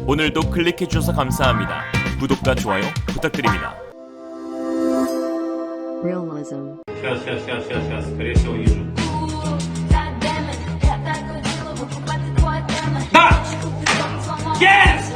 오늘도 클릭해주셔서 감사합니다. 구독과 좋아요 부탁드립니다. Realism. Сейчас, скорее всего, вижу. Да! Yes!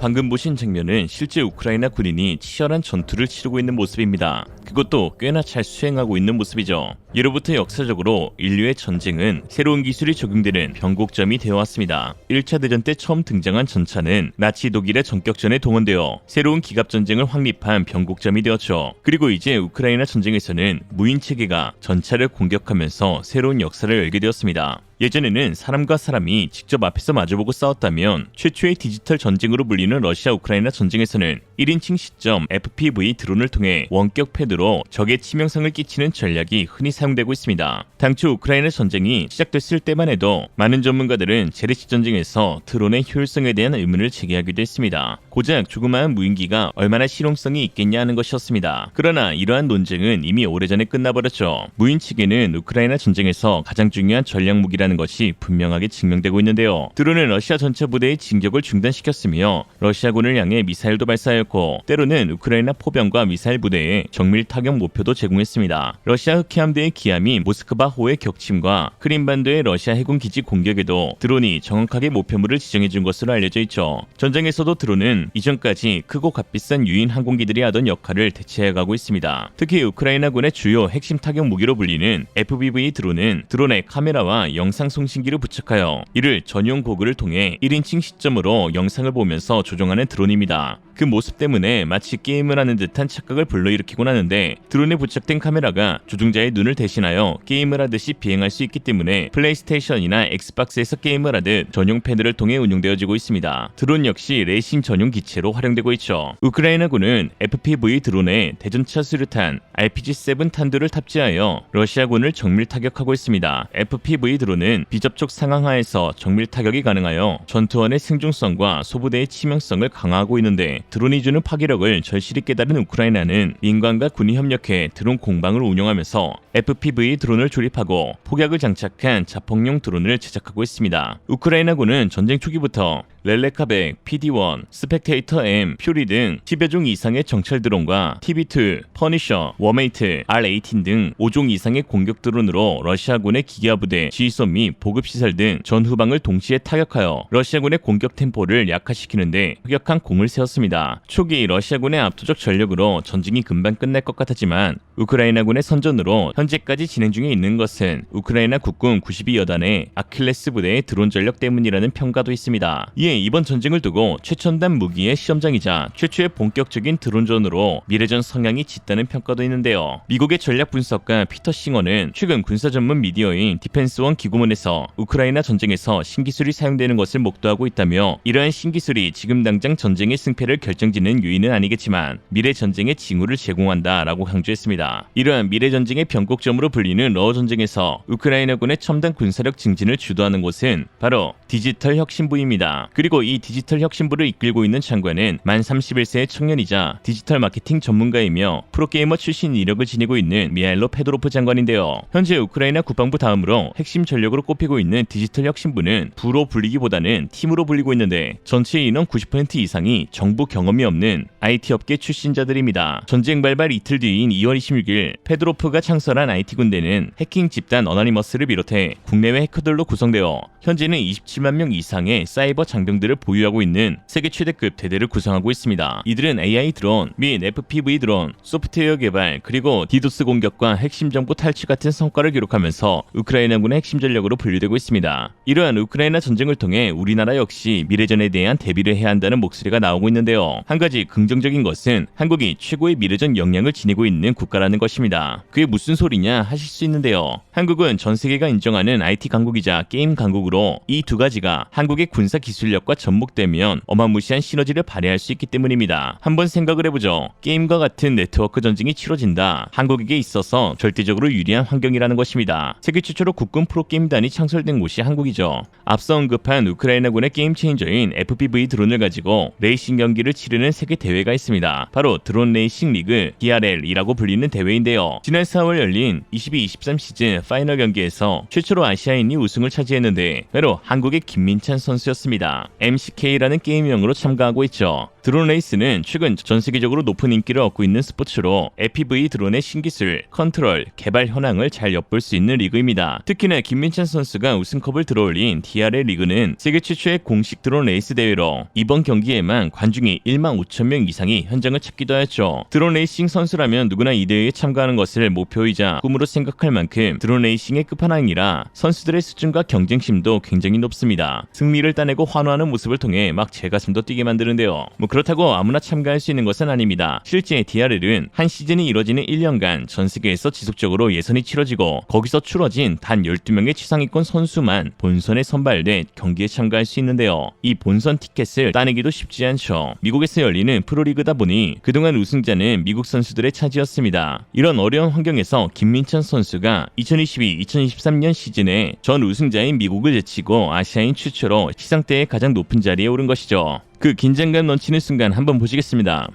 방금 보신 장면은 실제 우크라이나 군인이 치열한 전투를 치르고 있는 모습입니다. 그것도 꽤나 잘 수행하고 있는 모습이죠. 예로부터 역사적으로 인류의 전쟁은 새로운 기술이 적용되는 변곡점이 되어왔습니다. 1차 대전 때 처음 등장한 전차는 나치 독일의 전격전에 동원되어 새로운 기갑전쟁을 확립한 변곡점이 되었죠. 그리고 이제 우크라이나 전쟁에서는 무인체계가 전차를 공격하면서 새로운 역사를 열게 되었습니다. 예전에는 사람과 사람이 직접 앞에서 마주보고 싸웠다면 최초의 디지털 전쟁으로 불리는 러시아 우크라이나 전쟁에서는 1인칭 시점 FPV 드론을 통해 원격 패드로 적의 치명상을 끼치는 전략이 흔히 사용되고 있습니다. 당초 우크라이나 전쟁이 시작됐을 때만 해도 많은 전문가들은 제레시 전쟁에서 드론의 효율성에 대한 의문을 제기하기도 했습니다. 고작 조그마한 무인기가 얼마나 실용성이 있겠냐 하는 것이었습니다. 그러나 이러한 논쟁은 이미 오래전에 끝나버렸죠. 무인체계는 우크라이나 전쟁에서 가장 중요한 전략 무기라는 것이 분명하게 증명되고 있는데요. 드론은 러시아 전차 부대의 진격을 중단시켰으며 러시아군을 향해 미사일도 발사하였고 때로는 우크라이나 포병과 미사일 부대에 정밀 타격 목표도 제공했습니다. 러시아 흑해함대의 기함이 모스크바호의 격침과 크림반도의 러시아 해군 기지 공격에도 드론이 정확하게 목표물을 지정해준 것으로 알려져 있죠. 전쟁에서도 드론은 이전까지 크고 값비싼 유인 항공기들이 하던 역할을 대체해가고 있습니다. 특히 우크라이나군의 주요 핵심 타격 무기로 불리는 FPV 드론은 드론의 카메라와 영상 송신기를 부착하여 이를 전용 고글을 통해 1인칭 시점으로 영상을 보면서 조종하는 드론입니다. 그 모습 때문에 마치 게임을 하는 듯한 착각을 불러일으키곤 하는데 드론에 부착된 카메라가 조종자의 눈을 대신하여 게임을 하듯이 비행할 수 있기 때문에 플레이스테이션이나 엑스박스에서 게임을 하듯 전용 패드를 통해 운용되어지고 있습니다. 드론 역시 레이싱 전용 기체로 활용되고 있죠. 우크라이나군은 FPV 드론에 대전차 수류탄 RPG-7 탄두를 탑재하여 러시아군을 정밀 타격하고 있습니다. FPV 드론은 비접촉 상황 하에서 정밀 타격이 가능하여 전투원의 생존성과 소부대의 치명성을 강화하고 있는데 드론이 주는 파괴력을 절실히 깨달은 우크라이나는 민간과 군이 협력해 드론 공방을 운영하면서 FPV 드론을 조립하고 폭약을 장착한 자폭용 드론을 제작하고 있습니다. 우크라이나군은 전쟁 초기부터 렐레카100, PD-1, 스펙테이터 M, 퓨리 등 10여 종 이상의 정찰 드론과 TB2, 퍼니셔, 워메이트, R18 등 5종 이상의 공격 드론으로 러시아군의 기가부대, 지휘소 및 보급시설 등 전후방을 동시에 타격하여 러시아군의 공격 템포를 약화시키는데 획약한 공을 세웠습니다. 초기 러시아군의 압도적 전력으로 전쟁이 금방 끝날 것 같았지만 우크라이나군의 선전으로 현재까지 진행 중에 있는 것은 우크라이나 국군 92여단의 아킬레스 부대의 드론 전력 때문이라는 평가도 있습니다. 이에 이번 전쟁을 두고 최첨단 무기의 시험장이자 최초의 본격적인 드론전으로 미래전 성향이 짙다는 평가도 있는데요. 미국의 전략 분석가 피터 싱어는 최근 군사 전문 미디어인 디펜스원 기고문에서 우크라이나 전쟁에서 신기술이 사용되는 것을 목도하고 있다며 이러한 신기술이 지금 당장 전쟁의 승패를 결정짓는 요인은 아니겠지만 미래 전쟁의 징후를 제공한다라고 강조했습니다. 이러한 미래 전쟁의 변곡점으로 불리는 러어 전쟁에서 우크라이나군의 첨단 군사력 증진을 주도하는 곳은 바로 디지털 혁신부입니다. 그리고 이 디지털 혁신부를 이끌고 있는 장관은 만 31세의 청년이자 디지털 마케팅 전문가이며 프로게이머 출신 이력을 지니고 있는 미하일로 페도로프 장관인데요. 현재 우크라이나 국방부 다음으로 핵심 전력으로 꼽히고 있는 디지털 혁신부는 부로 불리기보다는 팀으로 불리고 있는데 전체 인원 90% 이상이 정부 경험이 없는 IT 업계 출신자들입니다. 전쟁 발발 이틀 뒤인 2월 26일 페도로프가 창설한 IT 군대는 해킹 집단 어나니머스를 비롯해 국내외 해커들로 구성되어 현재는 27만 명 이상의 사이버 장병들을 보유하고 있는 세계 최대급 대대를 구성하고 있습니다. 이들은 AI 드론 및 FPV 드론, 소프트웨어 개발, 그리고 디도스 공격과 핵심 정보 탈취 같은 성과를 기록하면서 우크라이나군의 핵심 전력으로 분류되고 있습니다. 이러한 우크라이나 전쟁을 통해 우리나라 역시 미래전에 대한 대비를 해야 한다는 목소리가 나오고 있는데요. 한 가지 긍정적인 것은 한국이 최고의 미래전 역량을 지니고 있는 국가라는 것입니다. 그게 무슨 소리냐 하실 수 있는데요. 한국은 전 세계가 인정하는 IT 강국이자 게임 강국으로 이 두 가지가 한국의 군사 기술력 실력과 접목되면 어마무시한 시너지를 발휘할 수 있기 때문입니다. 한번 생각을 해보죠. 게임과 같은 네트워크 전쟁이 치러진다. 한국에게 있어서 절대적으로 유리한 환경이라는 것입니다. 세계 최초로 국군 프로게임단이 창설된 곳이 한국이죠. 앞서 언급한 우크라이나군의 게임 체인저인 FPV 드론을 가지고 레이싱 경기를 치르는 세계 대회가 있습니다. 바로 드론 레이싱 리그 DRL이라고 불리는 대회인데요. 지난 4월 열린 22-23 시즌 파이널 경기에서 최초로 아시아인이 우승을 차지했는데 바로 한국의 김민찬 선수였습니다. MCK라는 게임명으로 참가하고 있죠. 드론 레이스는 최근 전 세계적으로 높은 인기를 얻고 있는 스포츠로 FPV 드론의 신기술, 컨트롤, 개발 현황을 잘 엿볼 수 있는 리그입니다. 특히나 김민찬 선수가 우승컵을 들어올린 DRL 리그는 세계 최초의 공식 드론 레이스 대회로 이번 경기에만 관중이 1만 5천 명 이상이 현장을 찾기도 하였죠. 드론 레이싱 선수라면 누구나 이 대회에 참가하는 것을 목표이자 꿈으로 생각할 만큼 드론 레이싱의 끝판왕이라 선수들의 수준과 경쟁심도 굉장히 높습니다. 승리를 따내고 환호하는 모습을 통해 막 제 가슴도 뛰게 만드는데요. 그렇다고 아무나 참가할 수 있는 것은 아닙니다. 실제 DRL은 한 시즌이 이뤄지는 1년간 전 세계에서 지속적으로 예선이 치러지고 거기서 추러진 단 12명의 최상위권 선수만 본선에 선발돼 경기에 참가할 수 있는데요. 이 본선 티켓을 따내기도 쉽지 않죠. 미국에서 열리는 프로리그다 보니 그동안 우승자는 미국 선수들의 차지였습니다. 이런 어려운 환경에서 김민찬 선수가 2022-2023년 시즌에 전 우승자인 미국을 제치고 아시아인 최초로 시상대의 가장 높은 자리에 오른 것이죠. 그 긴장감 넘치는 순간 한번 보시겠습니다.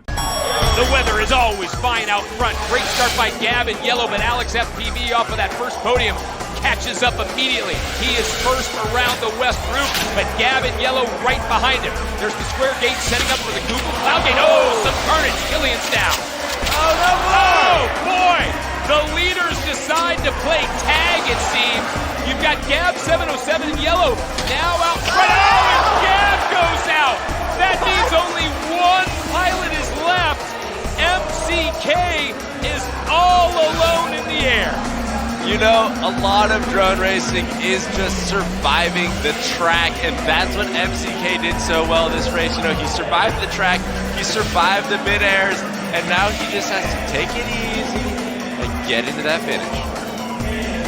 The weather is always fine out front. Great start by Gavin Yellow, but Alex FPV off of that first podium catches up immediately. He is first around the west roof, but Gavin Yellow right behind him. There's the square gate setting up for the Google Cloud Gate. Oh, some carnage. Killian's down. Oh, boy. The leaders decide to play tag, it seems. You've got Gab 707 in yellow now out front. Oh, and Gab goes out. That means only one pilot is left. MCK is all alone in the air. You know, a lot of drone racing is just surviving the track, and that's what MCK did so well this race. You know, he survived the track, he survived the mid-airs, and now he just has to take it easy and get into that finish.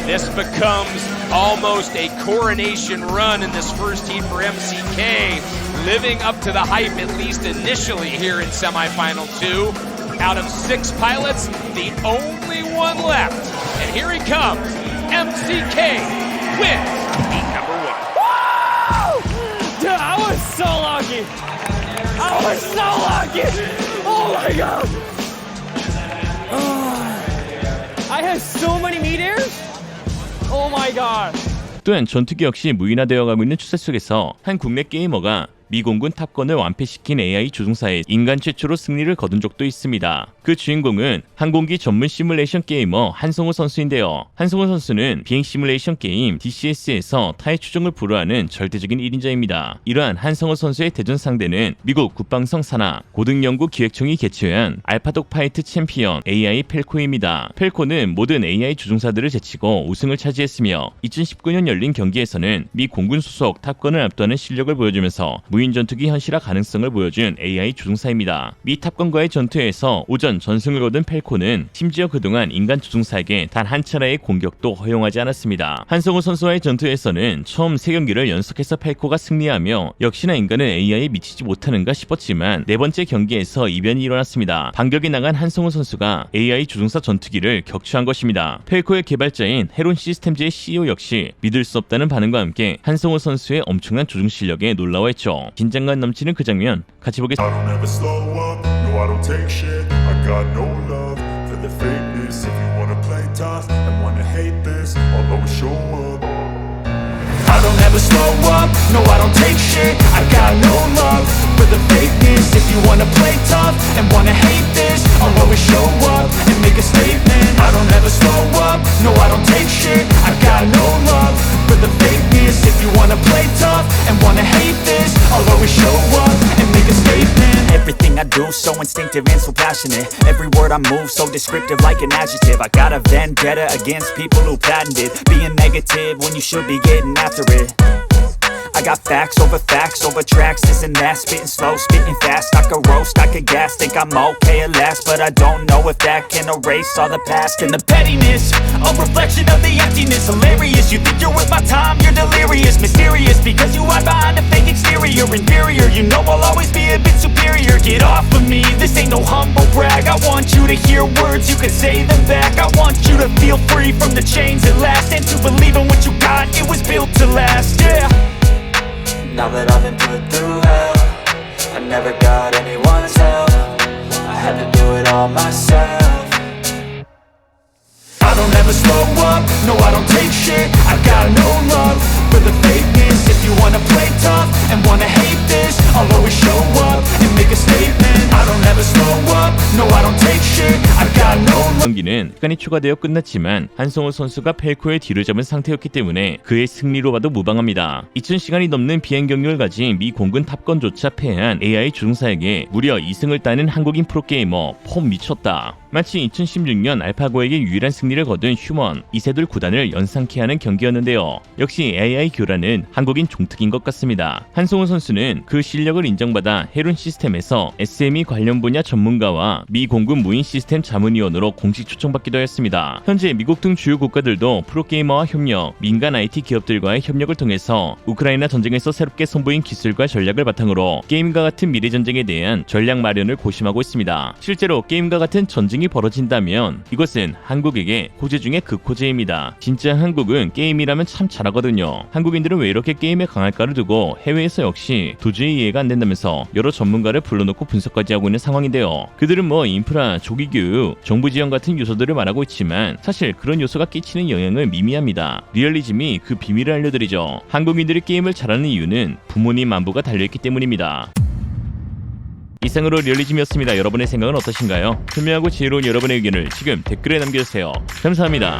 This becomes almost a coronation run in this first heat for MCK, living up to the hype, at least initially here in semifinal 2. Out of 6 pilots, the only one left. And here he comes. MCK wins heat number 1. Woo! Dude, I was so lucky. I was so lucky. Oh my god. I had so many meteors. Oh my god. 또한 전투기 역시 무인화되어 가고 있는 추세 속에서 한 국내 게이머가 미공군 탑건을 완패시킨 AI 조종사의 인간 최초로 승리를 거둔 적도 있습니다. 그 주인공은 항공기 전문 시뮬레이션 게이머 한성호 선수인데요. 한성호 선수는 비행 시뮬레이션 게임 DCS에서 타의 추종을 불허하는 절대적인 1인자입니다. 이러한 한성호 선수의 대전 상대는 미국 국방성 산하 고등연구기획청이 개최한 알파독 파이트 챔피언 AI 펠코입니다. 펠코는 모든 AI 조종사들을 제치고 우승을 차지했으며 2019년 열린 경기에서는 미 공군 소속 탑건을 압도하는 실력을 보여주면서 무인 전투기 현실화 가능성을 보여준 AI 조종사입니다. 미 탑건과의 전투에서 오전 전승을 거둔 펠코는 심지어 그동안 인간 조종사에게 단 한 차례의 공격도 허용하지 않았습니다. 한성호 선수와의 전투에서는 처음 3경기를 연속해서 펠코가 승리하며 역시나 인간은 AI에 미치지 못하는가 싶었지만 네 번째 경기에서 이변이 일어났습니다. 반격이 나간 한성호 선수가 AI 조종사 전투기를 격추한 것입니다. 펠코의 개발자인 헤론 시스템즈의 CEO 역시 믿을 수 없다는 반응과 함께 한성호 선수의 엄청난 조종 실력에 놀라워했죠. 긴장감 넘치는 그 장면 같이 보겠습니다. I don't ever slow up, no I don't take shit. I got no love for the fakeness. If you wanna play tough and wanna hate this, I'll always show up. I don't ever slow up, no I don't take shit. I got no love for the fakeness. If you wanna play tough and wanna hate this, I'll always show up and make a statement. I don't ever slow up, no I don't take shit. I got no love for the fakeness. If you wanna play tough and wanna hate this, I'll always show up and make a statement. Everything I do so instinctive and so passionate. Every word I move so descriptive like an adjective. I got a vendetta against people who patented being negative when you should be getting after it. I got facts over tracks, this and that. Spitting slow, spitting fast. I could roast, I could gas. Think I'm okay at last, but I don't know if that can erase all the past. And the pettiness, a reflection of the emptiness. Hilarious, you think you're worth my time, you're delirious. Mysterious, because you hide behind a fake exterior. And your words, you can say them back. I want you to feel free from the chains at last, and to believe in what you got, it was built to last, yeah. Now that I've been put through hell, I never got anyone's help, I had to do it all myself. I don't ever slow up, no I don't take shit, I got no love for the fakeness. If you wanna play tough and wanna hate this, I'll always show up and make a statement. I don't ever slow up, no I don't take shit, I got no love. 경기는 시간이 추가되어 끝났지만 한성우 선수가 펠코의 뒤를 잡은 상태였기 때문에 그의 승리로 봐도 무방합니다. 2000시간이 넘는 비행 경력을 가진 미 공군 탑건조차 패한 AI 조종사에게 무려 2승을 따는 한국인 프로게이머 폼 미쳤다. 마치 2016년 알파고에게 유일한 승리를 거둔 휴먼, 이세돌 구단을 연상케 하는 경기였는데요. 역시 AI 교란은 한국인 종특인 것 같습니다. 한성우 선수는 그 실력을 인정받아 헤론 시스템에서 SME 관련 분야 전문가와 미 공군 무인 시스템 자문위원으로 공식 초청받기도 했습니다. 현재 미국 등 주요 국가들도 프로게이머와 협력, 민간 IT 기업들과의 협력을 통해서 우크라이나 전쟁에서 새롭게 선보인 기술과 전략을 바탕으로 게임과 같은 미래 전쟁에 대한 전략 마련을 고심하고 있습니다. 실제로 게임과 같은 전쟁이 벌어진다면 이것은 한국에게 호재 중에 극호재입니다. 진짜 한국은 게임이라면 참 잘하거든요. 한국인들은 왜 이렇게 게임에 강할까를 두고 해외에서 역시 도저히 이해가 안 된다면서 여러 전문가를 불러놓고 분석까지 하고 있는 상황인데요. 그들은 뭐 인프라, 조기교육, 정부 지원 같은 요소들을 말하고 있지만 사실 그런 요소가 끼치는 영향은 미미합니다. 리얼리즘이 그 비밀을 알려드리죠. 한국인들이 게임을 잘하는 이유는 부모님 안부가 달려있기 때문입니다. 이상으로 리얼리즘이었습니다. 여러분의 생각은 어떠신가요? 현명하고 지혜로운 여러분의 의견을 지금 댓글에 남겨주세요. 감사합니다.